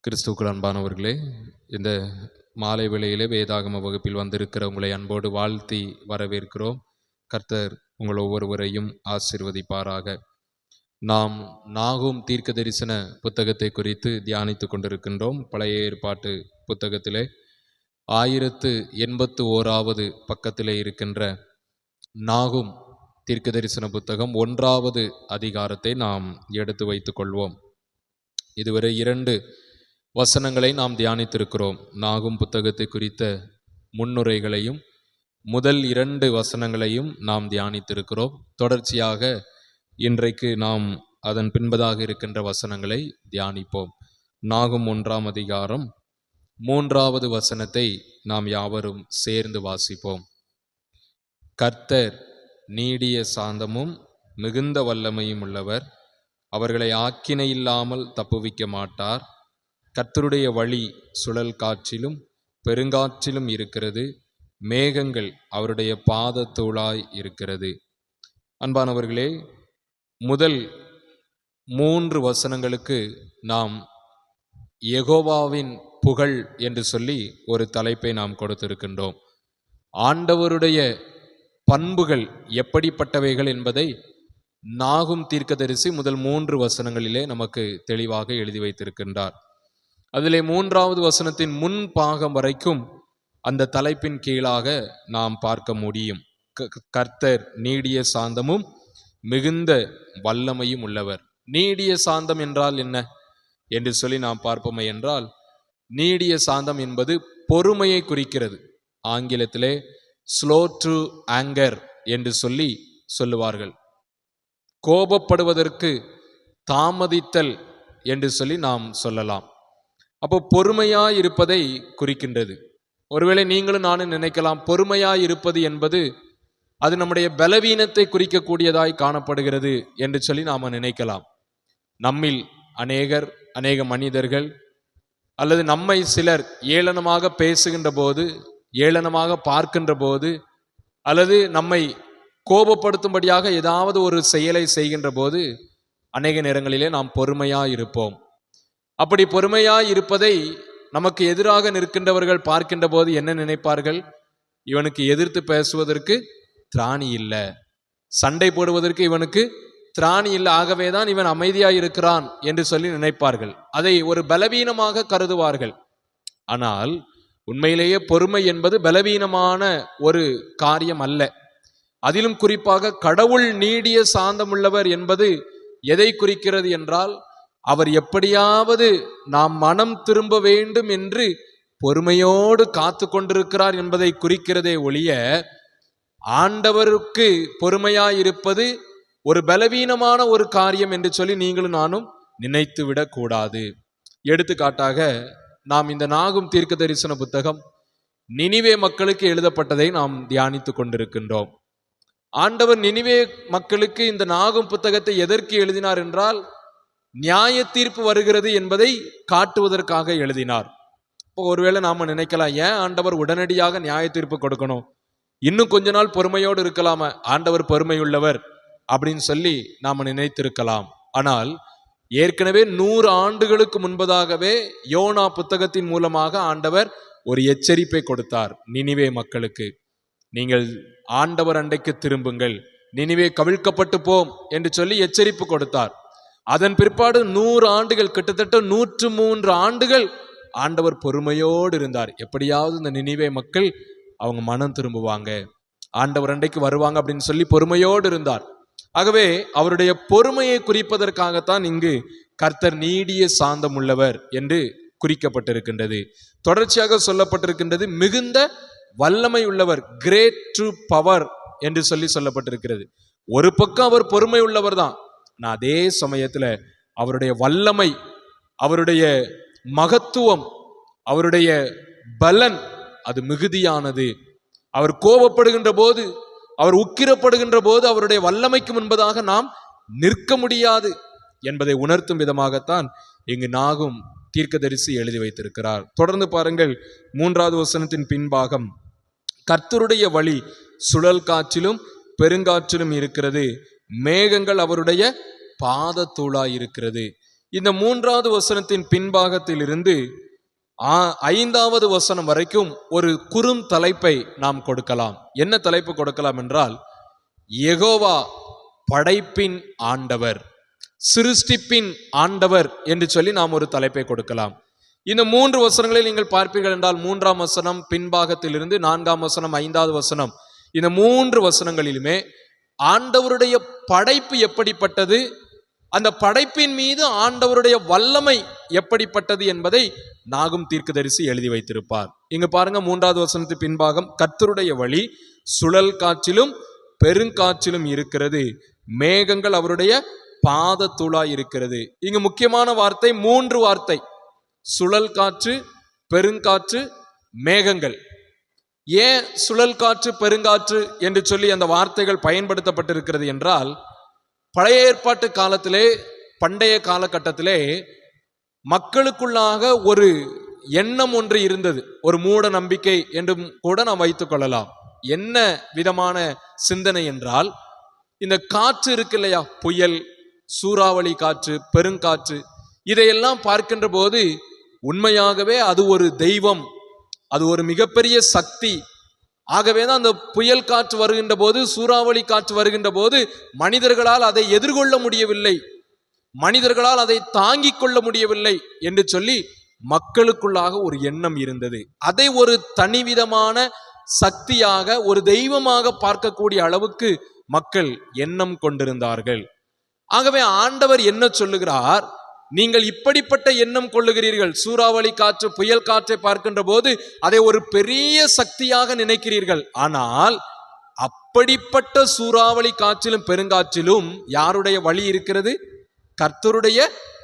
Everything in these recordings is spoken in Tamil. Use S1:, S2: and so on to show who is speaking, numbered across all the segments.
S1: கிறிஸ்துவுக்குள் அன்பானவர்களே, இந்த மாலை வேளையிலே வேதாகம வகுப்பில் வந்திருக்கிற உங்களை அன்போடு வாழ்த்தி வரவேற்கிறோம். கர்த்தர் உங்கள் ஒவ்வொருவரையும் ஆசீர்வதிப்பாராக. நாம் நாகூம் தீர்க்க தரிசன புத்தகத்தை குறித்து தியானித்து கொண்டிருக்கின்றோம். பழைய ஏற்பாட்டு புத்தகத்திலே 1081வது பக்கத்திலே இருக்கின்ற நாகூம் தீர்க்க தரிசன புத்தகம் 1வது அதிகாரத்தை நாம் எடுத்து வைத்துக் கொள்வோம். இதுவரை 2 வசனங்களை நாம் தியானித்திருக்கிறோம். நாகூம் புத்தகத்தை குறித்த முன்னுரைகளையும் முதல் 2 வசனங்களையும் நாம் தியானித்திருக்கிறோம். தொடர்ச்சியாக இன்றைக்கு நாம் அதன் பின்பதாக இருக்கின்ற வசனங்களை தியானிப்போம். நாகூம் 1ஆம் அதிகாரம் 3வது வசனத்தை நாம் யாவரும் சேர்ந்து வாசிப்போம். கர்த்தர் நீடிய சாந்தமும் மிகுந்த வல்லமையும் உள்ளவர், அவர்களை ஆக்கினை இல்லாமல் தப்புவிக்க மாட்டார். கர்த்தருடைய வழி சுழல் காற்றிலும் பெருங்காற்றிலும் இருக்கிறது, மேகங்கள் அவருடைய பாதத்தூளாய் இருக்கிறது. அன்பானவர்களே, முதல் 3 வசனங்களுக்கு நாம் யெகோவாவின் புகழ் என்று சொல்லி ஒரு தலைப்பை நாம் கொடுத்திருக்கின்றோம். ஆண்டவருடைய பண்புகள் எப்படிப்பட்டவைகள் என்பதை நாகூம் தீர்க்கதரிசி முதல் 3 வசனங்களிலே நமக்கு தெளிவாக எழுதி வைத்திருக்கின்றார். அதிலே 3வது வசனத்தின் முன் பாகம் வரைக்கும் அந்த தலைப்பின் கீழாக நாம் பார்க்க முடியும். கர்த்தர் நீடிய சாந்தமும் மிகுந்த வல்லமையும் உள்ளவர். நீடிய சாந்தம் என்றால் என்ன என்று சொல்லி நாம் பார்ப்போமே என்றால், நீடிய சாந்தம் என்பது பொறுமையை குறிக்கிறது. ஆங்கிலத்திலே ஸ்லோ டு ஆங்கர் என்று சொல்லுவார்கள். கோபப்படுவதற்கு தாமதித்தல் என்று சொல்லி நாம் சொல்லலாம். அப்போ பொறுமையாய் இருப்பதை குறிக்கின்றது. ஒருவேளை நீங்களும் நானும் நினைக்கலாம், பொறுமையாய் இருப்பது என்பது அது நம்முடைய பலவீனத்தை குறிக்கக்கூடியதாய் காணப்படுகிறது என்று சொல்லி நாம் நினைக்கலாம். நம்மில் அநேக மனிதர்கள் அல்லது நம்மை சிலர் ஏளனமாக பேசுகின்ற போது, ஏளனமாக பார்க்கின்ற போது, அல்லது நம்மை கோபப்படுத்தும்படியாக ஏதாவது ஒரு செயலை செய்கின்ற போது அநேக நேரங்களிலே நாம் பொறுமையாய் இருப்போம். அப்படி பொறுமையாய் இருப்பதை நமக்கு எதிராக நிற்கின்றவர்கள் பார்க்கின்ற போது என்ன நினைப்பார்கள்? இவனுக்கு எதிர்த்து பேசுவதற்கு திராணி இல்லை, சண்டை போடுவதற்கு இவனுக்கு திராணி இல்லை, ஆகவேதான் இவன் அமைதியாய் இருக்கிறான் என்று சொல்லி நினைப்பார்கள். அதை ஒரு பலவீனமாக கருதுவார்கள். ஆனால் உண்மையிலேயே பொறுமை என்பது பலவீனமான ஒரு காரியம் அல்ல. அதிலும் குறிப்பாக கடவுள் நீடிய சாந்தமுள்ளவர் என்பது எதை குறிக்கிறது என்றால், அவர் எப்படியாவது நாம் மனம் திரும்ப வேண்டும் என்று பொறுமையோடு காத்து கொண்டிருக்கிறார் என்பதை குறிக்கிறதே ஒழிய, ஆண்டவருக்கு பொறுமையாயிருப்பது ஒரு பலவீனமான ஒரு காரியம் என்று சொல்லி நீங்களும் நானும் நினைத்து விடக்கூடாது. எடுத்துக்காட்டாக, நாம் இந்த நாகூம் தீர்க்க தரிசன புத்தகம் நினிவே மக்களுக்கு எழுதப்பட்டதை நாம் தியானித்து கொண்டிருக்கின்றோம். ஆண்டவர் நினிவே மக்களுக்கு இந்த நாகூம் புத்தகத்தை எதற்கு எழுதினார் என்றால், நியாய தீர்ப்பு வருகிறது என்பதை காட்டுவதற்காக எழுதினார். இப்போ ஒருவேளை நாம நினைக்கலாம், ஏன் ஆண்டவர் உடனடியாக நியாய தீர்ப்பு கொடுக்கணும், இன்னும் கொஞ்ச நாள் பொறுமையோடு இருக்கலாமா, ஆண்டவர் பொறுமையுள்ளவர் அப்படின்னு சொல்லி நாம நினைத்திருக்கலாம். ஆனால் ஏற்கனவே 100 ஆண்டுகளுக்கு முன்பதாகவே யோனா புத்தகத்தின் மூலமாக ஆண்டவர் ஒரு எச்சரிப்பை கொடுத்தார் நினிவே மக்களுக்கு. நீங்கள் ஆண்டவர் அண்டைக்கு திரும்புங்கள், நினிவே கவிழ்க்கப்பட்டு போம் என்று சொல்லி எச்சரிப்பு கொடுத்தார். அதன் பிற்பாடு 100 ஆண்டுகள், கிட்டத்தட்ட 103 ஆண்டுகள் ஆண்டவர் பொறுமையோடு இருந்தார். எப்படியாவது இந்த நினிவே மக்கள் அவங்க மனம் திரும்புவாங்க, ஆண்டவர் அண்டைக்கு வருவாங்க அப்படின்னு சொல்லி பொறுமையோடு இருந்தார். ஆகவே அவருடைய பொறுமையை குறிப்பதற்காகத்தான் இங்கு கர்த்தர் நீடிய சாந்தம் உள்ளவர் என்று குறிக்கப்பட்டிருக்கின்றது. தொடர்ச்சியாக சொல்லப்பட்டிருக்கின்றது மிகுந்த வல்லமை உள்ளவர், கிரேட் டு பவர் என்று சொல்லப்பட்டிருக்கிறது. ஒரு பக்கம் அவர் பொறுமை உள்ளவர் தான், ஆனால் அதே சமயத்துல அவருடைய வல்லமை, அவருடைய மகத்துவம், அவருடைய பலன் அது மிகுதியானது. அவர் கோபப்படுகின்ற போது, அவர் உக்கிரப்படுகின்ற போது அவருடைய வல்லமைக்கு முன்பதாக நாம் நிற்க முடியாது என்பதை உணர்த்தும் விதமாகத்தான் இங்கு நாகூம் தீர்க்கதரிசி எழுதி வைத்திருக்கிறார். தொடர்ந்து பாருங்கள், 3வது வசனத்தின் பின்பாகம், கர்த்தருடைய வழி சுழல் காற்றிலும் பெருங்காற்றிலும் இருக்கிறது, மேகங்கள் அவருடைய பாதத்தூளாய் இருக்கிறது. இந்த 3வது வசனத்தின் பின்பாகத்தில் இருந்து 5வது வசனம் வரைக்கும் ஒரு குறும் தலைப்பை நாம் கொடுக்கலாம். என்ன தலைப்பு கொடுக்கலாம் என்றால், யெகோவா படைப்பின் ஆண்டவர், சிருஷ்டிப்பின் ஆண்டவர் என்று சொல்லி நாம் ஒரு தலைப்பை கொடுக்கலாம். இந்த 3 வசனங்களை நீங்கள் பார்ப்பீர்கள் என்றால், 3ஆம் வசனம் பின்பாகத்தில் இருந்து 4ஆம் வசனம் 5வது வசனம், இந்த 3 வசனங்களிலுமே ஆண்டவருடைய படைப்பு எப்படிப்பட்டது, அந்த படைப்பின் மீது ஆண்டவருடைய வல்லமை எப்படிப்பட்டது என்பதை நாகும் தீர்க்கதரிசி எழுதி வைத்திருப்பார். இங்க பாருங்க, 3வது வசனத்து பின்பாகம், கர்த்தருடைய வழி சுழல் காற்றிலும் பெருங்காற்றிலும் இருக்கிறது, மேகங்கள் அவருடைய பாதத்தூளாய் இருக்கிறது. இங்கு முக்கியமான வார்த்தை 3 வார்த்தை, சுழல் காற்று, பெருங்காற்று, மேகங்கள். ஏன் சுழல் காற்று பெருங்காற்று என்று சொல்லி அந்த வார்த்தைகள் பயன்படுத்தப்பட்டிருக்கிறது என்றால், பழைய ஏற்பாட்டு காலத்திலே, பண்டைய காலகட்டத்திலே மக்களுக்குள்ளாக ஒரு எண்ணம் ஒன்று இருந்தது, ஒரு மூட நம்பிக்கை என்றும் கூட நாம் வைத்துக் கொள்ளலாம். என்ன விதமான சிந்தனை என்றால், இந்த காற்று இருக்கு இல்லையா, புயல், சூறாவளி காற்று, பெருங்காற்று, இதையெல்லாம் பார்க்கின்ற போது உண்மையாகவே அது ஒரு தெய்வம், அது ஒரு மிகப்பெரிய சக்தி. ஆகவேதான் அந்த புயல் காற்று வருகின்ற போது, சூறாவளி காற்று வருகின்ற போது மனிதர்களால் அதை எதிர்கொள்ள முடியவில்லை, மனிதர்களால் அதை தாங்கிக் கொள்ள முடியவில்லை என்று சொல்லி மக்களுக்குள்ளாக ஒரு எண்ணம் இருந்தது. அதை ஒரு தனிவிதமான சக்தியாக, ஒரு தெய்வமாக பார்க்கக்கூடிய அளவுக்கு மக்கள் எண்ணம் கொண்டிருந்தார்கள். ஆகவே ஆண்டவர் என்ன சொல்லுகிறார், நீங்கள் இப்படிப்பட்ட எண்ணம் கொள்ளுகிறீர்கள், சூறாவளி காற்று, புயல் காற்றை பார்க்கின்ற போது அதை ஒரு பெரிய சக்தியாக நினைக்கிறீர்கள். ஆனால் அப்படிப்பட்ட சூறாவளி காற்றிலும் பெருங்காற்றிலும் யாருடைய வழி இருக்கிறது? கர்த்தருடைய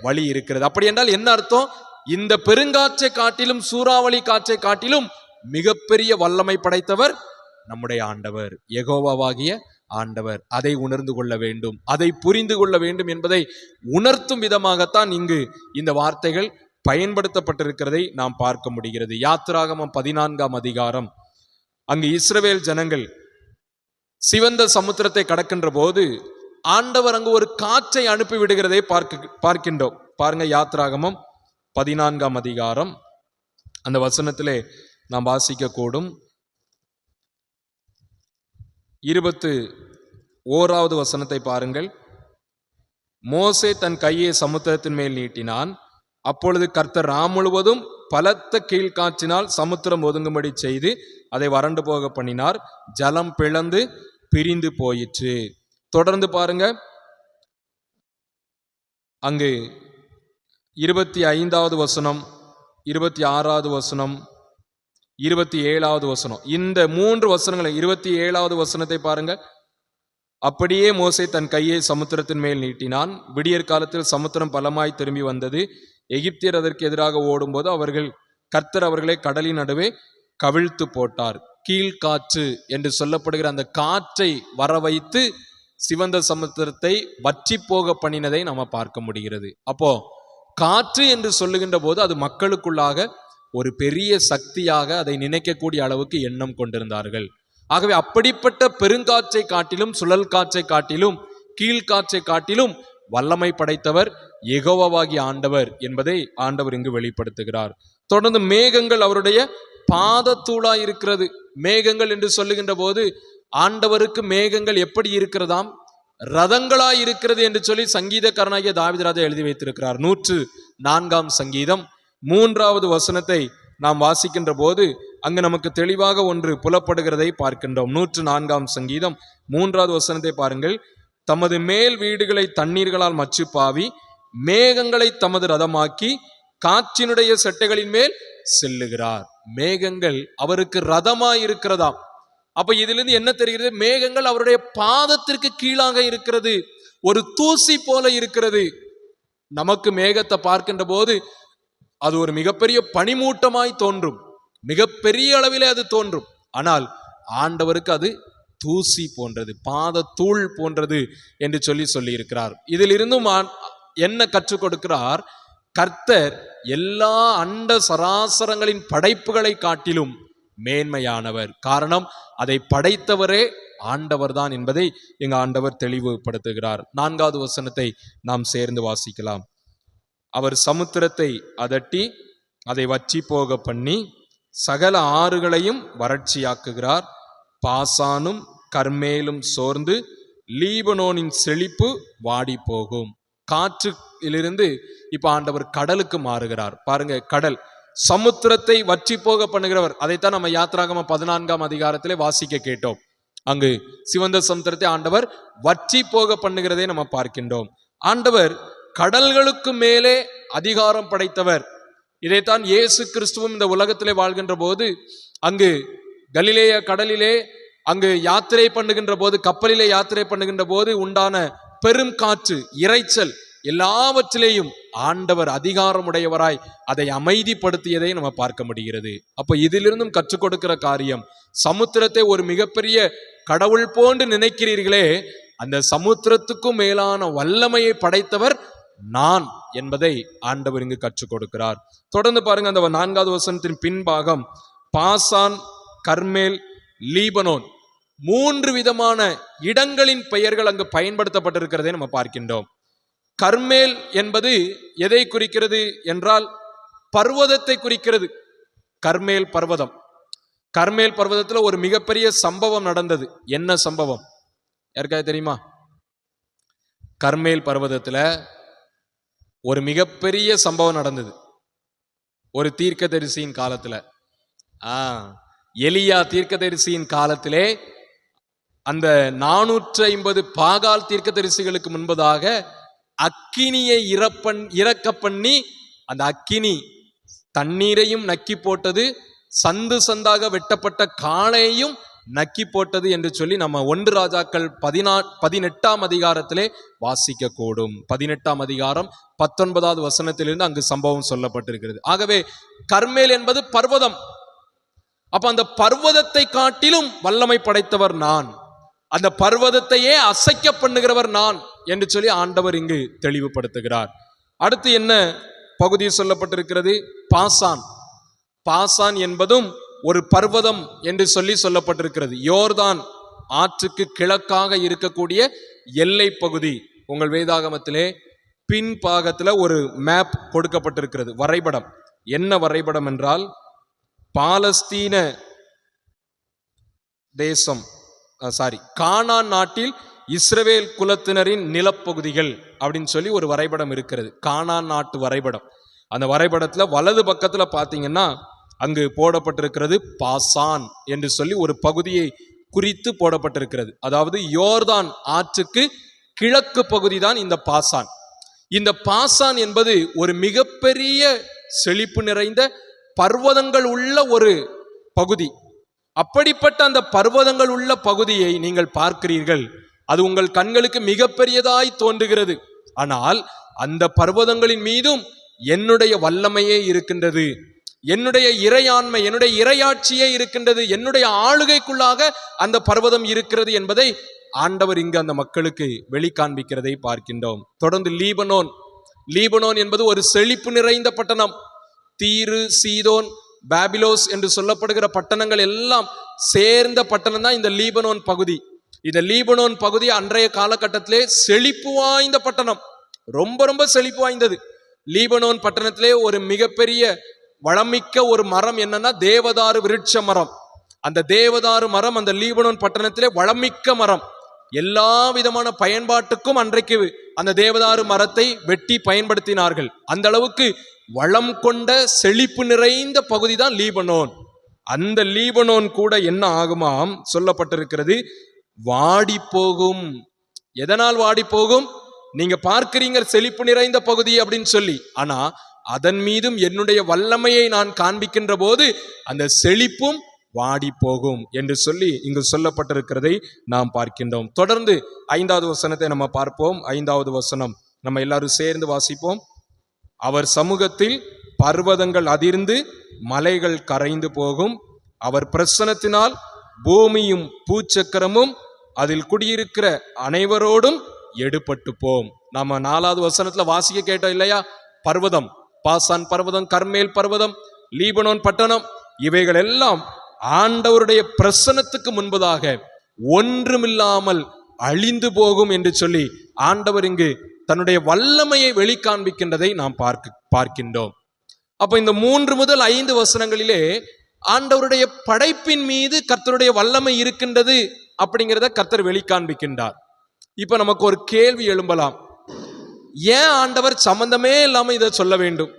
S1: வழி இருக்கிறது. அப்படி என்றால் என்ன அர்த்தம்? இந்த பெருங்காற்றை காட்டிலும், சூறாவளி காற்றை காட்டிலும் மிகப்பெரிய வல்லமை படைத்தவர் நம்முடைய ஆண்டவர், யெகோவாவாகிய ஆண்டவர். அதை உணர்ந்து கொள்ள வேண்டும், அதை புரிந்து கொள்ள வேண்டும் என்பதை உணர்த்தும் விதமாகத்தான் இங்கு இந்த வார்த்தைகள் பயன்படுத்தப்பட்டிருக்கிறதை நாம் பார்க்க முடிகிறது. யாத்திராகமம் 14ஆம் அதிகாரம், அங்கு இஸ்ரவேல் ஜனங்கள் சிவந்த சமுத்திரத்தை கடக்கின்ற போது ஆண்டவர் அங்கு ஒரு காற்றை அனுப்பி விடுகிறதை பார்க்கின்றோம். பாருங்க, யாத்திராகமம் 14ஆம் அதிகாரம், அந்த வசனத்திலே நாம் வாசிக்க கூடும். 21வது வசனத்தை பாருங்கள். மோசே தன் கையை சமுத்திரத்தின் மேல் நீட்டினான், அப்பொழுது கர்த்தர் முழுவதும் பலத்த கீழ்காற்றினால் சமுத்திரம் ஒதுங்கும்படி செய்து அதை வறண்டு போக பண்ணினார், ஜலம் பிளந்து பிரிந்து போயிற்று. தொடர்ந்து பாருங்க, அங்கு 25வது வசனம், 26வது வசனம், 27வது வசனம், இந்த 3 வசனங்களை, 27வது வசனத்தை பாருங்க. அப்படியே மோசே தன் கையை சமுத்திரத்தின் மேல் நீட்டினான், விடியற் காலத்தில் சமுத்திரம் பலமாய் திரும்பி வந்தது, எகிப்தியர் அதற்கு எதிராக ஓடும்போது கர்த்தர் அவர்களை கடலின் நடுவே கவிழ்த்து போட்டார். கீழ்காற்று என்று சொல்லப்படுகிற அந்த காற்றை வர வைத்து சிவந்த சமுத்திரத்தை வற்றி போக பண்ணினதை நாம பார்க்க முடிகிறது. அப்போ காற்று என்று சொல்லுகின்ற போது அது மக்களுக்குள்ளாக ஒரு பெரிய சக்தியாக அதை நினைக்கக்கூடிய அளவுக்கு எண்ணம் கொண்டிருந்தார்கள். ஆகவே அப்படிப்பட்ட பெருங்காற்றை காட்டிலும், சுழல் காற்றை காட்டிலும், கீழ்காற்றை காட்டிலும் வல்லமை படைத்தவர் யெகோவாவாகிய ஆண்டவர் என்பதை ஆண்டவர் இங்கு வெளிப்படுத்துகிறார். தொடர்ந்து மேகங்கள் அவருடைய பாதத்தூளாய் இருக்கிறது. மேகங்கள் என்று சொல்லுகின்ற போது ஆண்டவருக்கு மேகங்கள் எப்படி இருக்கிறதாம்? ரதங்களாய் இருக்கிறது என்று சொல்லி சங்கீதக்காரனாகிய தாவீது எழுதி வைத்திருக்கிறார். 104ஆம் சங்கீதம் 3வது வசனத்தை நாம் வாசிக்கின்ற போது அங்கு நமக்கு தெளிவாக ஒன்று புலப்படுகிறதை பார்க்கின்றோம். 104ஆம் சங்கீதம் 3வது வசனத்தை பாருங்கள். தமது மேல் வீடுகளை தண்ணீர்களால் மச்சு பாவி, மேகங்களை தமது ரதமாக்கி, காற்றினுடைய செட்டைகளின் மேல் செல்லுகிறார். மேகங்கள் அவருக்கு ரதமாய் இருக்கிறதாம். அப்ப இதிலிருந்து என்ன தெரிகிறது? மேகங்கள் அவருடைய பாதத்திற்கு கீழாக இருக்கிறது, ஒரு தூசி போல இருக்கிறது. நமக்கு மேகத்தை பார்க்கின்ற போது அது ஒரு மிகப்பெரிய பனிமூட்டமாய் தோன்றும், மிகப்பெரிய அளவிலே அது தோன்றும். ஆனால் ஆண்டவருக்கு அது தூசி போன்றது, பாதத்தூள் போன்றது என்று சொல்லி இருக்கிறார். இதிலிருந்தும் என்ன கற்றுக் கொடுக்கிறார்? கர்த்தர் எல்லா அண்ட சராசரங்களின் படைப்புகளை காட்டிலும் மேன்மையானவர். காரணம், அதை படைத்தவரே ஆண்டவர் தான் என்பதை எங்க ஆண்டவர் தெளிவுபடுத்துகிறார். 4வது வசனத்தை நாம் சேர்ந்து வாசிக்கலாம். அவர் சமுத்திரத்தை அதட்டி அதை வற்றி போக பண்ணி சகல ஆறுகளையும் வறட்சியாக்குகிறார். பாசானும் கர்மேலும் சோர்ந்து லீபனோனின் செழிப்பு வாடி போகும். காற்றிலிருந்து இப்ப ஆண்டவர் கடலுக்கு மாறுகிறார். பாருங்க, கடல் சமுத்திரத்தை வற்றி போக பண்ணுகிறவர். அதைத்தான் நம்ம யாத்ராகம 14ஆம் அதிகாரத்திலே வாசிக்க கேட்டோம். அங்கு சிவந்த சமுத்திரத்தை ஆண்டவர் வற்றி போக பண்ணுகிறதை நம்ம பார்க்கின்றோம். ஆண்டவர் கடல்களுக்கு மேலே அதிகாரம் படைத்தவர். இதைத்தான் இயேசு கிறிஸ்துவும் இந்த உலகத்திலே வாழ்கின்ற போது அங்கு கலிலேய கடலிலே அங்கு யாத்திரை பண்ணுகின்ற போது, கப்பலிலே யாத்திரை பண்ணுகின்ற போது உண்டான பெரும் காற்று, இரைச்சல் எல்லாவற்றிலேயும் ஆண்டவர் அதிகாரமுடையவராய் அதை அமைதிப்படுத்தியதை நம்ம பார்க்க முடிகிறது. அப்ப இதிலிருந்தும் கற்றுக் கொடுக்கிற காரியம், சமுத்திரத்தை ஒரு மிகப்பெரிய கடவுள் போன்று நினைக்கிறீர்களே, அந்த சமுத்திரத்துக்கும் மேலான வல்லமையை படைத்தவர் நான் என்பதை ஆண்டவர் இங்கு கற்றுக் கொடுக்கிறார். தொடர்ந்து பாருங்க, அந்த 4வது வசனத்தின் பின்பாகம் பாசான், கர்மேல், லீபனோன் 3 விதமான இடங்களின் பெயர்கள் அங்கு பயன்படுத்தப்பட்டிருக்கிறதை நம்ம பார்க்கின்றோம். கர்மேல் என்பது எதை குறிக்கிறது என்றால் பர்வதத்தை குறிக்கிறது. கர்மேல் பர்வதம். கர்மேல் பர்வதத்துல ஒரு மிகப்பெரிய சம்பவம் நடந்தது. என்ன சம்பவம் யாருக்காவது தெரியுமா? கர்மேல் பர்வதத்துல ஒரு மிகப்பெரிய சம்பவம் நடந்தது. ஒரு தீர்க்கதரிசியின் காலத்துல, எலியா தீர்க்கதரிசியின் காலத்திலே அந்த 450 பாகால் தீர்க்கதரிசிகளுக்கு முன்பதாக அக்கினியை இறக்க பண்ணி அந்த அக்கினி தண்ணீரையும் நக்கி போட்டது, சந்து சந்தாக வெட்டப்பட்ட காளையையும் நக்கி போட்டது என்று சொல்லி நம்ம 1 ராஜாக்கள் 18ஆம் அதிகாரத்திலே வாசிக்க கூடும். 18ஆம் அதிகாரம் 19வது வசனத்திலிருந்து அங்கு சம்பவம் சொல்லப்பட்டிருக்கிறது. ஆகவே கர்மேல் என்பது பர்வதம். அப்ப அந்த பர்வதத்தை காட்டிலும் வல்லமை படைத்தவர் நான், அந்த பர்வதத்தையே அசைக்க பண்ணுகிறவர் நான் என்று சொல்லி ஆண்டவர் இங்கு தெளிவுபடுத்துகிறார். அடுத்து என்ன பகுதி சொல்லப்பட்டிருக்கிறது? பாசான். பாசான் என்பதும் ஒரு பர்வதம் என்று சொல்லப்பட்டிருக்கிறது. யோர்தான் ஆற்றுக்கு கிழக்காக இருக்கக்கூடிய எல்லை பகுதி. உங்கள் வேதாகமத்திலே பின்பாகத்துல ஒரு மேப் கொடுக்கப்பட்டிருக்கிறது, வரைபடம். என்ன வரைபடம் என்றால், பாலஸ்தீன தேசம், கானான் நாட்டில் இஸ்ரவேல் குலத்தினரின் நிலப்பகுதிகள் அப்படின்னு சொல்லி ஒரு வரைபடம் இருக்கிறது. கானான் நாட்டு வரைபடம். அந்த வரைபடத்துல வலது பக்கத்துல பாத்தீங்கன்னா அங்கு போடப்பட்டிருக்கிறது பாசான் என்று சொல்லி ஒரு பகுதியை குறித்து போடப்பட்டிருக்கிறது. அதாவது யோர்தான் ஆற்றுக்கு கிழக்கு பகுதி தான் இந்த பாசான். இந்த பாசான் என்பது ஒரு மிகப்பெரிய செழிப்பு நிறைந்த பர்வதங்கள் உள்ள ஒரு பகுதி. அப்படிப்பட்ட அந்த பர்வதங்கள் உள்ள பகுதியை நீங்கள் பார்க்கிறீர்கள். அது உங்கள் கண்களுக்கு மிகப்பெரியதாய் தோன்றுகிறது. ஆனால் அந்த பர்வதங்களின் மீதும் என்னுடைய வல்லமையே இருக்கின்றது, என்னுடைய இறையாண்மை, என்னுடைய இறையாட்சியே இருக்கின்றது, என்னுடைய ஆளுகைக்குள்ளாக அந்த பர்வதம் இருக்கிறது என்பதை ஆண்டவர் இங்கு அந்த மக்களுக்கு வெளிக்காண்பிக்கிறதை பார்க்கின்றோம். தொடர்ந்து லீபனோன். லீபனோன் என்பது ஒரு செழிப்பு நிறைந்த பட்டணம். தீரு, சீதோன், பாபிலோஸ் என்று சொல்லப்படுகிற பட்டணங்கள் எல்லாம் சேர்ந்த பட்டணம் தான் இந்த லீபனோன் பகுதி. இந்த லீபனோன் பகுதி அன்றைய காலகட்டத்திலே செழிப்பு வாய்ந்த பட்டணம், ரொம்ப ரொம்ப செழிப்பு வாய்ந்தது. லீபனோன் பட்டணத்திலே ஒரு மிகப்பெரிய வளமிக்க ஒரு மரம் என்னன்னா தேவதாரு விருட்ச மரம். அந்த தேவதாரு மரம் அந்த லீபனோன் பட்டணத்திலே வளமிக்க மரம். எல்லா விதமான பயன்பாட்டுக்கும் அன்றைக்கு அந்த தேவதாரு மரத்தை வெட்டி பயன்படுத்தினார்கள். அந்த அளவுக்கு வளம் கொண்ட செழிப்பு நிறைந்த பகுதி தான் லீபனோன். அந்த லீபனோன் கூட என்ன ஆகுமாம் சொல்லப்பட்டிருக்கிறது, வாடி போகும். எதனால் வாடி போகும்? நீங்க பார்க்கிறீங்க செழிப்பு நிறைந்த பகுதி அப்படின்னு சொல்லி, ஆனா அதன் மீதும் என்னுடைய வல்லமையை நான் காண்பிக்கின்ற போது அந்த செழிப்பும் வாடி போகும் என்று சொல்லி இங்கு சொல்லப்பட்டிருக்கிறதை நாம் பார்க்கின்றோம். தொடர்ந்து 5வது வசனத்தை நம்ம பார்ப்போம். 5வது வசனம் நம்ம எல்லாரும் சேர்ந்து வாசிப்போம். அவர் சமூகத்தில் பர்வதங்கள் அதிர்ந்து மலைகள் கரைந்து போகும், அவர் பிரசன்னத்தினால் பூமியும் பூச்சக்கரமும் அதில் குடியிருக்கிற அனைவரோடும் எடுபட்டு போம். நாம 4வது வசனத்துல வாசிக்க கேட்டோம் இல்லையா? பர்வதம், பாசான் பர்வதம், கர்மேல் பர்வதம், லீபனோன் பட்டணம், இவைகள் எல்லாம் ஆண்டவருடைய பிரசன்னத்துக்கு முன்பதாக ஒன்றுமில்லாமல் அழிந்து போகும் என்று சொல்லி ஆண்டவர் இங்கு தன்னுடைய வல்லமையை வெளிக்காண்பிக்கின்றதை நாம் பார்க்கின்றோம். அப்ப இந்த 3 முதல் 5 வசனங்களிலே ஆண்டவருடைய படைப்பின் மீது கர்த்தருடைய வல்லமை இருக்கின்றது அப்படிங்கிறத கர்த்தர் வெளிக்காண்பிக்கின்றார். இப்ப நமக்கு ஒரு கேள்வி எழும்பலாம், ஏன் ஆண்டவர் சம்பந்தமே இல்லாம இதை சொல்ல வேண்டும்?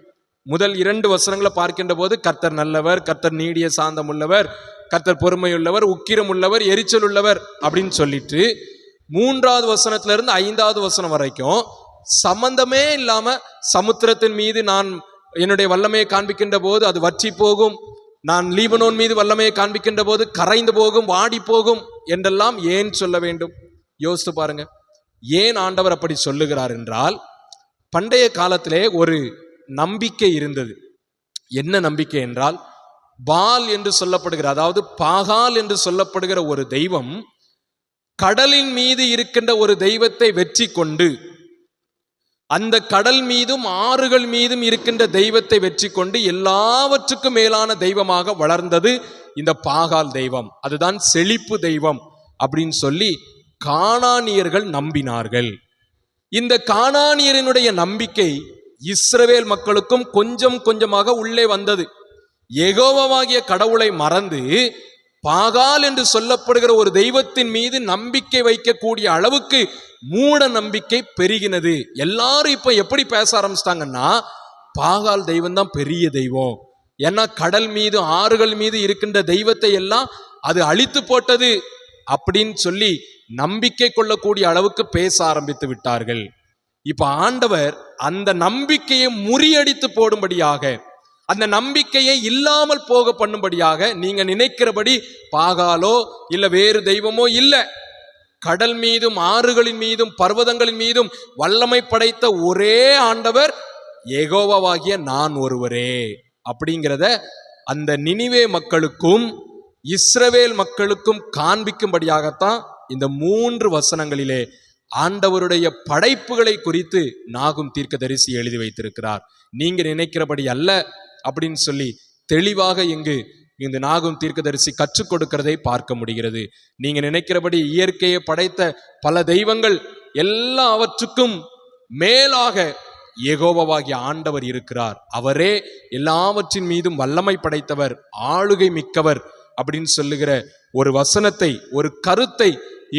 S1: முதல் 2 வசனங்களை பார்க்கின்ற போது கர்த்தர் நல்லவர், கர்த்தர் நீடிய சாந்தம் உள்ளவர், கர்த்தர் பொறுமையுள்ளவர், உக்கிரம் உள்ளவர், எரிச்சல் உள்ளவர் அப்படின்னு சொல்லிட்டு 3வது வசனத்துல இருந்து 5வது வசனம் வரைக்கும் சம்பந்தமே இல்லாம சமுத்திரத்தின் மீது நான் என்னுடைய வல்லமையை காண்பிக்கின்ற போது அது வற்றி போகும், நான் லீபனோன் மீது வல்லமையை காண்பிக்கின்ற போது கரைந்து போகும், வாடி போகும் என்றெல்லாம் ஏன் சொல்ல வேண்டும்? யோசித்து பாருங்க. ஏன் ஆண்டவர் அப்படி சொல்லுகிறார் என்றால், பண்டைய காலத்திலே ஒரு நம்பிக்கை இருந்தது. என்ன நம்பிக்கை என்றால், பால் என்று சொல்லப்படுகிற, அதாவது பாகால் என்று சொல்லப்படுகிற ஒரு தெய்வம் கடலின் மீது இருக்கின்ற ஒரு தெய்வத்தை வெற்றி கொண்டு, அந்த கடல் மீதும் ஆறுகள் மீதும் இருக்கின்ற தெய்வத்தை வெற்றி கொண்டு எல்லாவற்றுக்கும் மேலான தெய்வமாக வளர்ந்தது இந்த பாகால் தெய்வம். அதுதான் செழிப்பு தெய்வம் அப்படின்னு சொல்லி கானானியர்கள் நம்பினார்கள். இந்த கானானியரினுடைய நம்பிக்கை இஸ்ரவேல் மக்களுக்கும் கொஞ்சம் கொஞ்சமாக உள்ளே வந்தது. யெகோவாகிய கடவுளை மறந்து பாகால் என்று சொல்லப்படுகிற ஒரு தெய்வத்தின் மீது நம்பிக்கை வைக்கக்கூடிய அளவுக்கு மூட நம்பிக்கை பெருகினது. எல்லாரும் இப்ப எப்படி பேச ஆரம்பிச்சிட்டாங்கன்னா, பாகால் தெய்வம் தான் பெரிய தெய்வம், ஏன்னா கடல் மீது ஆறுகள் மீது இருக்கின்ற தெய்வத்தை எல்லாம் அது அழித்து போட்டது அப்படின்னு சொல்லி நம்பிக்கை கொள்ளக்கூடிய அளவுக்கு பேச ஆரம்பித்து விட்டார்கள். இப்ப ஆண்டவர் அந்த நம்பிக்கையை முறியடித்து போடும்படியாக, அந்த நம்பிக்கையை இல்லாமல் போக பண்ணும்படியாக, நீங்க நினைக்கிறபடி பாகாலோ இல்ல வேறு தெய்வமோ இல்ல, கடல் மீதும் ஆறுகளின் மீதும் பர்வதங்களின் மீதும் வல்லமை படைத்த ஒரே ஆண்டவர் யெகோவாகிய நான் ஒருவரே அப்படிங்கிறத அந்த நினிவே மக்களுக்கும் இஸ்ரவேல் மக்களுக்கும் காண்பிக்கும்படியாகத்தான் இந்த 3 வசனங்களிலே ஆண்டவருடைய படைப்புகளை குறித்து நாகும் தீர்க்கதரிசி எழுதி வைத்திருக்கிறார். நீங்க நினைக்கிறபடி அல்ல அப்படின்னு சொல்லி தெளிவாக இங்கு இந்த நாகும் தீர்க்கதரிசி கற்றுக் கொடுக்கிறதை பார்க்க முடிகிறது. நீங்க நினைக்கிறபடி இயற்கையை படைத்த பல தெய்வங்கள் எல்லாவற்றுக்கும் மேலாக யெகோவாகிய ஆண்டவர் இருக்கிறார். அவரே எல்லாவற்றின் மீதும் வல்லமை படைத்தவர், ஆளுகை மிக்கவர் அப்படின்னு சொல்லுகிற ஒரு வசனத்தை, ஒரு கருத்தை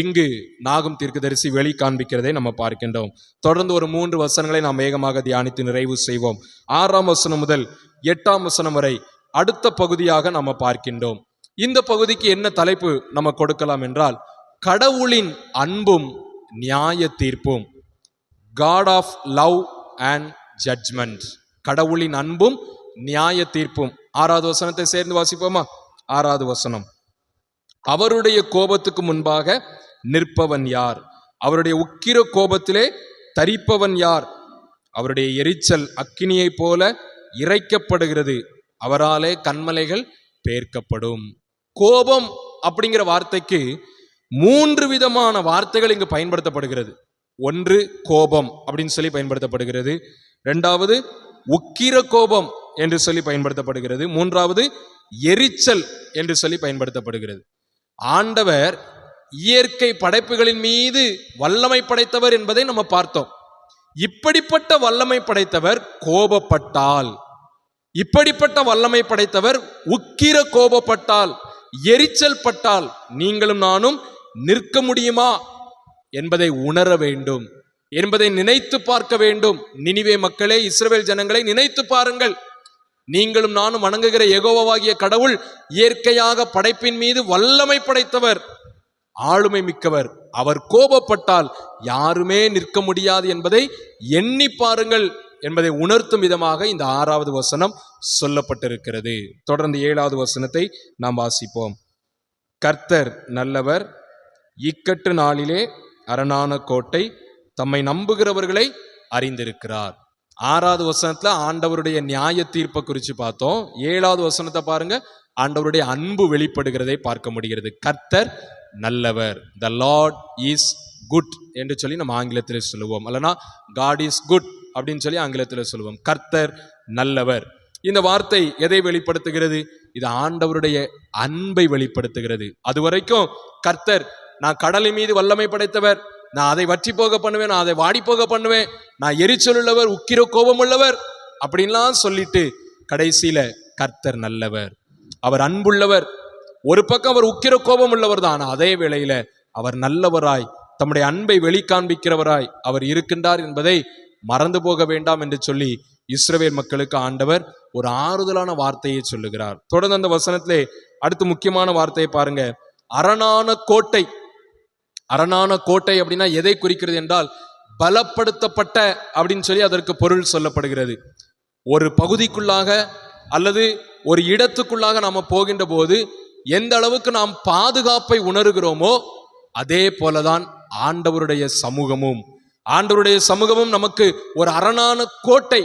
S1: இங்கு நாகும் தீர்க்கதரிசி வெளி காண்பிக்கிறதை நம்ம பார்க்கின்றோம். தொடர்ந்து ஒரு 3 வசனங்களை நாம் வேகமாக தியானித்து நிறைவு செய்வோம். 6ஆம் வசனம் முதல் 8ஆம் வசனம் வரை அடுத்த பகுதியாக நம்ம பார்க்கின்றோம். இந்த பகுதிக்கு என்ன தலைப்பு நம்ம கொடுக்கலாம் என்றால், கடவுளின் அன்பும் நியாய தீர்ப்பும், God of love and judgment. கடவுளின் அன்பும் நியாய தீர்ப்பும். 6வது வசனத்தை சேர்ந்து வாசிப்போமா? 6வது வசனம், அவருடைய கோபத்துக்கு முன்பாக நிற்பவன் யார்? அவருடைய உக்கிர கோபத்திலே தரிப்பவன் யார்? அவருடைய எரிச்சல் அக்கினியை போல இறைக்கப்படுகிறது, அவராலே கன்மலைகள் பேர்க்கப்படும். கோபம் அப்படிங்கிற வார்த்தைக்கு 3 விதமான வார்த்தைகள் இங்கு பயன்படுத்தப்படுகிறது. ஒன்று கோபம் அப்படின்னு சொல்லி பயன்படுத்தப்படுகிறது, 2வது உக்கிர கோபம் என்று சொல்லி பயன்படுத்தப்படுகிறது, 3வது எரிச்சல் என்று சொல்லி பயன்படுத்தப்படுகிறது. ஆண்டவர் இயற்கை படைப்புகளின் மீது வல்லமை படைத்தவர் என்பதை நம்ம பார்த்தோம். இப்படிப்பட்ட வல்லமை படைத்தவர் கோபப்பட்டால், இப்படிப்பட்ட வல்லமை படைத்தவர் உக்கிர கோபப்பட்டால், எரிச்சல் பட்டால் நீங்களும் நானும் நிற்க முடியுமா என்பதை உணர வேண்டும், என்பதை நினைத்து பார்க்க வேண்டும். நினிவே மக்களே, இஸ்ரவேல் ஜனங்களை நினைத்து பாருங்கள். நீங்களும் நானும் வணங்குகிற யெகோவாகிய கடவுள் இயற்கையாக படைப்பின் மீது வல்லமை படைத்தவர், ஆளுமை மிக்கவர். அவர் கோபப்பட்டால் யாருமே நிற்க முடியாது என்பதை எண்ணி பாருங்கள் என்பதை உணர்த்தும் விதமாக இந்த 6வது வசனம் சொல்லப்பட்டிருக்கிறது. தொடர்ந்து 7வது வசனத்தை நாம் வாசிப்போம். கர்த்தர் நல்லவர், இக்கட்டு நாளிலே அரணான கோட்டை, தம்மை நம்புகிறவர்களை அறிந்திருக்கிறார். 6வது வசனத்துல ஆண்டவருடைய நியாய தீர்ப்பை குறித்து பார்த்தோம். 7வது வசனத்தை பாருங்க, ஆண்டவருடைய அன்பு வெளிப்படுகிறதை பார்க்க முடிகிறது. கர்த்தர் நல்லவர், த லார்ட் இஸ் குட் என்று சொல்லி நம்ம ஆங்கிலத்தில் சொல்லுவோம், அல்லனா காட் இஸ் குட் அப்படின்னு சொல்லி ஆங்கிலத்தில் சொல்லுவோம். கர்த்தர் நல்லவர். இந்த வார்த்தை எதை வெளிப்படுத்துகிறது? இது ஆண்டவருடைய அன்பை வெளிப்படுத்துகிறது. அதுவரைக்கும் கர்த்தர் நான் கடலின் மீது வல்லமை படைத்தவர், நான் அதை வற்றி போக பண்ணுவேன், நான் அதை வாடி போக பண்ணுவேன், நான் எரிச்சல் உள்ளவர், உக்கிர கோபம் உள்ளவர் அப்படின்லாம் சொல்லிட்டு கடைசியில கர்த்தர் நல்லவர், அவர் அன்புள்ளவர். ஒரு பக்கம் அவர் உக்கிர கோபம் உள்ளவர் தான், அதே வேளையில அவர் நல்லவராய் தம்முடைய அன்பை வெளிக்காண்பிக்கிறவராய் அவர் இருக்கின்றார் என்பதை மறந்து போக வேண்டாம் என்று சொல்லி இஸ்ரவேல் மக்களுக்கு ஆண்டவர் ஒரு ஆறுதலான வார்த்தையை சொல்லுகிறார். தொடர்ந்து அந்த வசனத்திலே அடுத்து முக்கியமான வார்த்தையை பாருங்க, அரணான கோட்டை. அரணான கோட்டை அப்படின்னா எதை குறிக்கிறது என்றால் பலப்படுத்தப்பட்ட அப்படின்னு சொல்லி அதற்கு பொருள் சொல்லப்படுகிறது. ஒரு பகுதிக்குள்ளாக அல்லது ஒரு இடத்துக்குள்ளாக நாம போகின்ற போது எந்த அளவுக்கு நாம் பாதுகாப்பை உணர்கிறோமோ அதே போலதான் ஆண்டவருடைய சமூகமும் நமக்கு ஒரு அரணான கோட்டை,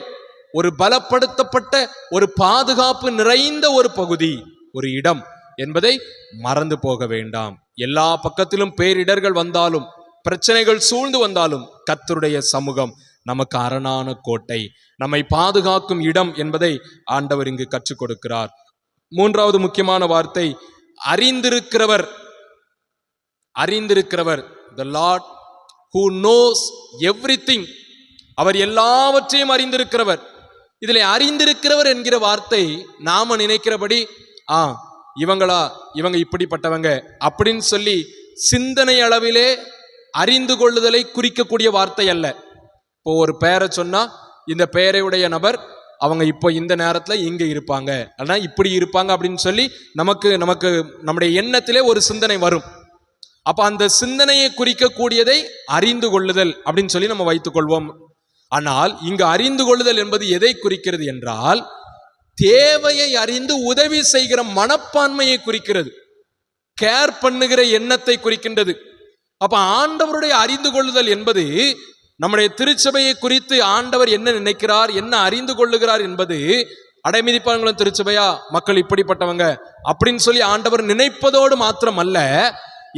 S1: ஒரு பலப்படுத்தப்பட்ட ஒரு பாதுகாப்பு நிறைந்த ஒரு பகுதி, ஒரு இடம் என்பதை மறந்து போக வேண்டாம். எல்லா பக்கத்திலும் பேரிடர்கள் வந்தாலும், பிரச்சனைகள் சூழ்ந்து வந்தாலும் கர்த்தருடைய சமூகம் நமக்கு அரணான கோட்டை, நம்மை பாதுகாக்கும் இடம் என்பதை ஆண்டவர் இங்கு கற்றுக் கொடுக்கிறார். மூன்றாவது முக்கியமான வார்த்தை அறிந்திருக்கிறவர். the Lord who knows everything. அவர் எல்லாவற்றையும் அறிந்திருக்கிறவர். இதில் அறிந்திருக்கிறவர் என்கிற வார்த்தை நாம நினைக்கிறபடி இவங்க இப்படிப்பட்டவங்க அப்படின்னு சொல்லி சிந்தனை அளவிலே அறிந்து கொள்ளுதலை குறிக்கக்கூடிய வார்த்தை அல்ல. இப்போ ஒரு பெயரை சொன்னா இந்த பெயரையுடைய நபர் அவங்க இப்போ இந்த நேரத்துல இங்க இருப்பாங்க, ஆனா இப்படி இருப்பாங்க அப்படின்னு சொல்லி நமக்கு நம்முடைய எண்ணத்திலே ஒரு சிந்தனை வரும். அப்ப அந்த சிந்தனையை குறிக்கக்கூடியதை அறிந்து கொள்ளுதல் அப்படின்னு சொல்லி நம்ம வைத்துக் கொள்வோம். ஆனால் இங்கு அறிந்து கொள்ளுதல் என்பது எதை குறிக்கிறது என்றால் தேவையை அறிந்து உதவி செய்கிற மனப்பான்மையை குறிக்கிறது, கேர் பண்ணுகிற எண்ணத்தை குறிக்கின்றது. அப்ப ஆண்டவருடைய அறிந்து கொள்ளுதல் என்பது நம்முடைய திருச்சபையை குறித்து ஆண்டவர் என்ன நினைக்கிறார், என்ன அறிந்து கொள்ளுகிறார் என்பது அடைமிதிப்பாங்களும் திருச்சபையா மக்கள் இப்படிப்பட்டவங்க அப்படின்னு சொல்லி ஆண்டவர் நினைப்பதோடு மாத்திரம் அல்ல,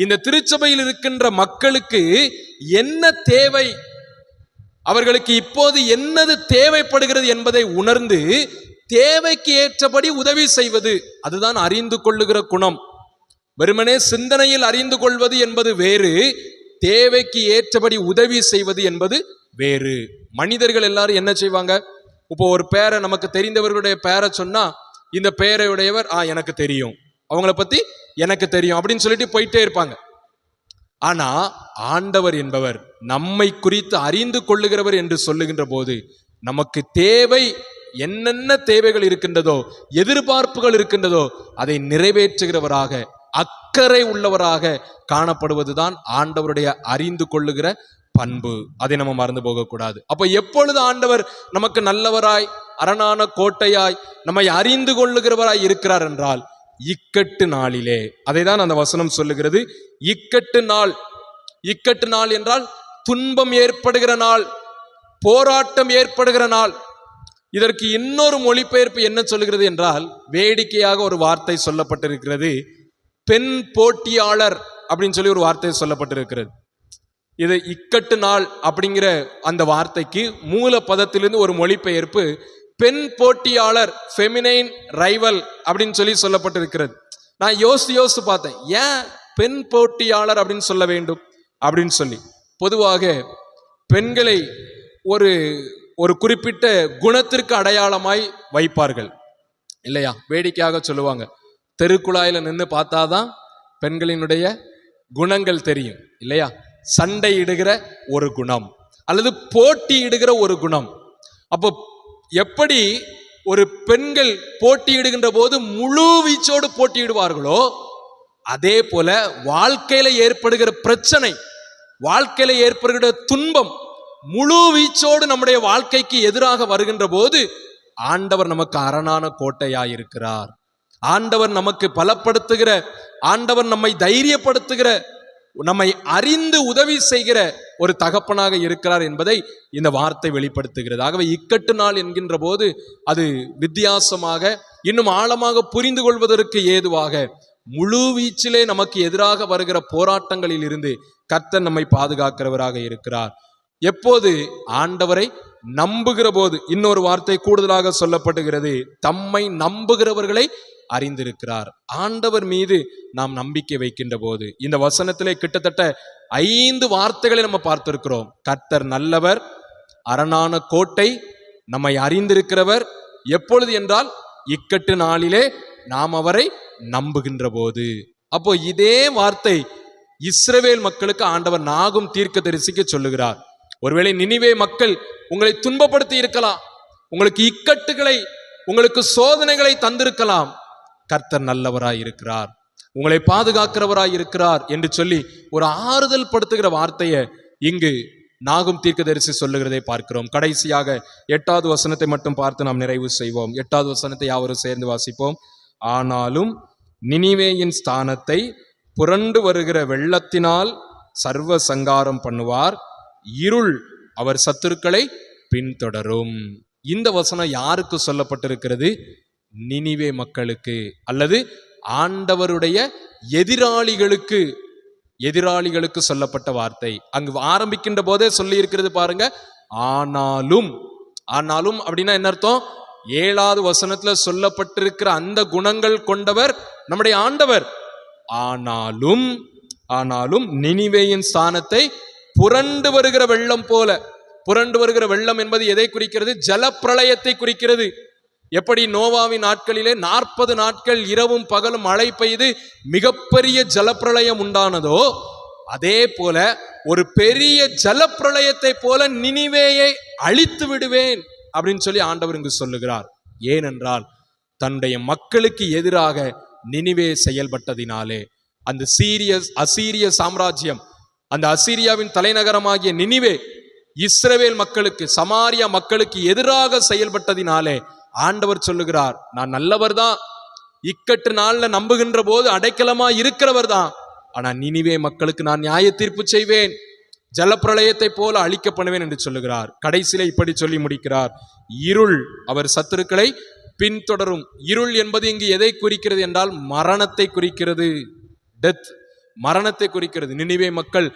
S1: இந்த திருச்சபையில் இருக்கின்ற மக்களுக்கு என்ன தேவை, அவர்களுக்கு இப்போது என்னது தேவைப்படுகிறது என்பதை உணர்ந்து தேவைக்கு ஏற்றபடி உதவி செய்வது, அதுதான் அறிந்து கொள்ளுகிற குணம். வெறுமனே சிந்தனையில் அறிந்து கொள்வது என்பது வேறு, தேவைக்கு ஏற்றபடி உதவி செய்வது என்பது வேறு. மனிதர்கள் எல்லாரும் என்ன செய்வாங்க, இப்போ ஒரு பேரை நமக்கு தெரிந்தவர்களுடைய பேரை சொன்னா இந்த பேரையுடையவர் எனக்கு தெரியும், அவங்கள பத்தி எனக்கு தெரியும் அப்படின்னு சொல்லிட்டு போயிட்டே இருப்பாங்க. ஆனா ஆண்டவர் என்பவர் நம்மை குறித்து அறிந்து கொள்ளுகிறவர் என்று சொல்லுகின்ற போது நமக்கு தேவை என்னென்ன தேவைகள் இருக்கின்றதோ, எதிர்பார்ப்புகள் இருக்கின்றதோ அதை நிறைவேற்றுகிறவராக, அக்கறை உள்ளவராக காணப்படுவதுதான் ஆண்டவருடைய அறிந்து கொள்ளுகிற பண்பு. அதை நம்ம மறந்து போகக்கூடாது. அப்ப எப்பொழுது ஆண்டவர் நமக்கு நல்லவராய் அரணான கோட்டையாய் நம்மை அறிந்து கொள்ளுகிறவராய் இருக்கிறார் என்றால் இக்கட்டு நாளிலே. அதை தான் அந்த வசனம் சொல்லுகிறது, இக்கட்டு நாள் என்றால் துன்பம் ஏற்படுகிற நாள், போராட்டம் ஏற்படுகிற நாள். இதற்கு இன்னொரு மொழிபெயர்ப்பு என்ன சொல்லுகிறது என்றால் வேடிக்கையாக ஒரு வார்த்தை சொல்லப்பட்டிருக்கிறது, பெண் போட்டியாளர் அப்படின்னு சொல்லி ஒரு வார்த்தை சொல்லப்பட்டிருக்கிறது. இது இக்கட்டு நாள் அப்படிங்கிற அந்த வார்த்தைக்கு மூல பதத்திலிருந்து ஒரு மொழிபெயர்ப்பு பெண் போட்டியாளர், ஃபெமினைன் ரைவல் அப்படின்னு சொல்லி சொல்லப்பட்டிருக்கிறது. நான் யோசித்து பார்த்தேன், ஏன் பெண் போட்டியாளர் அப்படின்னு சொல்ல வேண்டும் அப்படின்னு சொல்லி. பொதுவாக பெண்களை ஒரு குறிப்பிட்ட குணத்திற்கு அடையாளமாய் வைப்பார்கள் இல்லையா? வேடிக்கையாக சொல்லுவாங்க, தெருக்குழாயில நின்று பார்த்தாதான் பெண்களினுடைய குணங்கள் தெரியும் இல்லையா? சண்டை இடுகிற ஒரு குணம் அல்லது போட்டி இடுகிற ஒரு குணம். அப்போ எப்படி ஒரு பெண்கள் போட்டியிடுகின்ற போது முழு வீச்சோடு போட்டியிடுவார்களோ அதே போல வாழ்க்கையில ஏற்படுகிற பிரச்சனை, வாழ்க்கையில ஏற்படுகிற துன்பம் முழு வீச்சோடு நம்முடைய வாழ்க்கைக்கு எதிராக வருகின்ற போது ஆண்டவர் நமக்கு அரணான கோட்டையாயிருக்கிறார். ஆண்டவர் நமக்கு பலப்படுத்துகிற, ஆண்டவர் நம்மை தைரியப்படுத்துகிற, நம்மை அறிந்து உதவி செய்கிற ஒரு தகப்பனாக இருக்கிறார் என்பதை இந்த வார்த்தை வெளிப்படுத்துகிறது. ஆகவே இக்கட்டு நாள் என்கின்ற போது அது வித்தியாசமாக, இன்னும் ஆழமாக புரிந்து கொள்வதற்கு ஏதுவாக முழு வீச்சிலே நமக்கு எதிராக வருகிற போராட்டங்களில் இருந்து கர்த்தர் நம்மை பாதுகாக்கிறவராக இருக்கிறார். எப்போது? ஆண்டவரை நம்புகிற போது. இன்னொரு வார்த்தை கூடுதலாக சொல்லப்படுகிறது, தம்மை நம்புகிறவர்களை அறிந்திருக்கிறார். ஆண்டவர் மீது நாம் நம்பிக்கை வைக்கின்ற போது. இந்த வசனத்திலே கிட்டத்தட்ட 5 வார்த்தைகளை நம்ம பார்த்திருக்கிறோம். கர்த்தர் நல்லவர், அரணான கோட்டை, நம்மை அறிந்திருக்கிறவர். எப்பொழுது என்றால் இக்கட்டு நாளிலே நாம் அவரை நம்புகின்ற போது. அப்போ இதே வார்த்தை இஸ்ரவேல் மக்களுக்கு ஆண்டவர் நாகும் தீர்க்கதரிசிக்கு சொல்லுகிறார். ஒருவேளை நினிவே மக்கள் உங்களை துன்பப்படுத்தி இருக்கலாம், உங்களுக்கு இக்கட்டுகளை, உங்களுக்கு சோதனைகளை தந்திருக்கலாம். கர்த்தர் நல்லவராய் இருக்கிறார், உங்களை பாதுகாக்கிறவராய் இருக்கிறார் என்று சொல்லி ஒரு ஆறுதல் படுத்துகிற வார்த்தையை இங்கு நாகும் தீர்க்கதரிசி சொல்லுகிறதை பார்க்கிறோம். கடைசியாக 8வது வசனத்தை மட்டும் பார்த்து நாம் நிறைவு செய்வோம். 8வது வசனத்தை யாவரும் சேர்ந்து வாசிப்போம். ஆனாலும் நினிவேயின் ஸ்தானத்தை புரண்டு வருகிற வெள்ளத்தினால் சர்வ சங்காரம் பண்ணுவார், இருள் அவர் சத்துருக்களை பின்தொடரும். இந்த வசனம் யாருக்கு சொல்லப்பட்டிருக்கிறது? நினிவே மக்களுக்கு, அல்லது ஆண்டவருடைய எதிராளிகளுக்கு. எதிராளிகளுக்கு சொல்லப்பட்ட வார்த்தை. அங்கு ஆரம்பிக்கின்ற போதே சொல்லி இருக்கிறது பாருங்க, ஆனாலும். ஆனாலும் அப்படின்னா என்ன அர்த்தம்? 7வது வசனத்துல சொல்லப்பட்டிருக்கிற அந்த குணங்கள் கொண்டவர் நம்முடைய ஆண்டவர். ஆனாலும் ஆனாலும் நினிவேயின் ஸ்தானத்தை புரண்டு வருகிற வெள்ளம் போல. புரண்டு வருகிற வெள்ளம் என்பது எதை குறிக்கிறது? ஜலப்பிரளயத்தை குறிக்கிறது. எப்படி நோவாவின் நாட்களிலே 40 நாட்கள் இரவும் பகலும் மழை பெய்து மிகப்பெரிய ஜலப்பிரளயம் உண்டானதோ, அதே போல ஒரு பெரிய ஜலப்பிரளயத்தை போல நினிவேயை அழித்து விடுவேன் அப்படின்னு சொல்லி ஆண்டவர் இங்கு சொல்லுகிறார். ஏனென்றால் தன்னுடைய மக்களுக்கு எதிராக நினிவே செயல்பட்டதினாலே அந்த அசீரிய சாம்ராஜ்யம், அந்த அசீரியாவின் தலைநகரமாகிய நினிவே இஸ்ரவேல் மக்களுக்கு, சமாரியா மக்களுக்கு எதிராக செயல்பட்டதினாலே ஆண்டவர் சொல்லுகிறார், நான் நல்லவர் தான், இக்கட்டு நாள்ல நம்புகின்ற போது அடைக்கலமா இருக்கிறவர் தான், ஆனா நினிவே மக்களுக்கு நான் நியாய தீர்ப்பு செய்வேன், ஜலப்பிரளயத்தை போல அழிக்க பண்ணுவேன் என்று சொல்லுகிறார். கடைசியில இப்படி சொல்லி முடிக்கிறார், இருள் அவர் சத்துருக்களை பின்தொடரும். இருள் என்பது இங்கு எதை குறிக்கிறது என்றால் மரணத்தை குறிக்கிறது. டெத், மரணத்தை குறிக்கிறது. நினிவே மக்கள்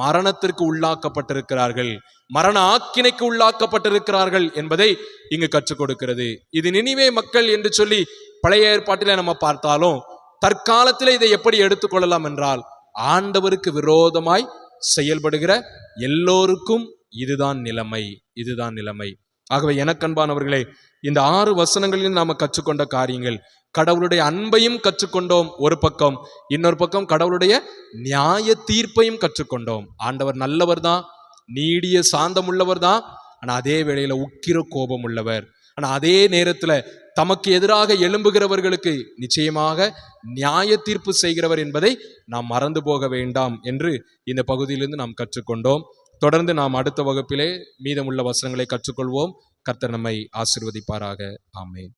S1: மரணத்திற்கு உள்ளாக்கப்பட்டிருக்கிறார்கள், மரண ஆக்கினைக்கு உள்ளாக்கப்பட்டிருக்கிறார்கள் என்பதை இங்கு கற்றுக் கொடுக்கிறது. இது நினிவே மக்கள் என்று சொல்லி பழைய ஏற்பாட்டில நம்ம பார்த்தாலும், தற்காலத்தில் இதை எப்படி எடுத்துக்கொள்ளலாம் என்றால், ஆண்டவருக்கு விரோதமாய் செயல்படுகிற எல்லோருக்கும் இதுதான் நிலைமை, இதுதான் நிலைமை. ஆகவே எனக்கன்பானவர்களே, இந்த 6 வசனங்களில் நாம கற்றுக்கொண்ட காரியங்கள், கடவுளுடைய அன்பையும் கற்றுக்கொண்டோம் ஒரு பக்கம், இன்னொரு பக்கம் கடவுளுடைய நியாய தீர்ப்பையும் கற்றுக்கொண்டோம். ஆண்டவர் நல்லவர் தான், நீடிய சாந்தம் உள்ளவர் தான், ஆனா அதே வேளையில உக்கிர கோபம் உள்ளவர். ஆனா அதே நேரத்துல தமக்கு எதிராக எழும்புகிறவர்களுக்கு நிச்சயமாக நியாய தீர்ப்பு செய்கிறவர் என்பதை நாம் மறந்து போக வேண்டாம் என்று இந்த பகுதியிலிருந்து நாம் கற்றுக்கொண்டோம். தொடர்ந்து நாம் அடுத்த வகுப்பிலே மீதமுள்ள வசனங்களை கற்றுக்கொள்வோம். கர்த்தர் நம்மை ஆசீர்வதிப்பாராக. ஆமென்.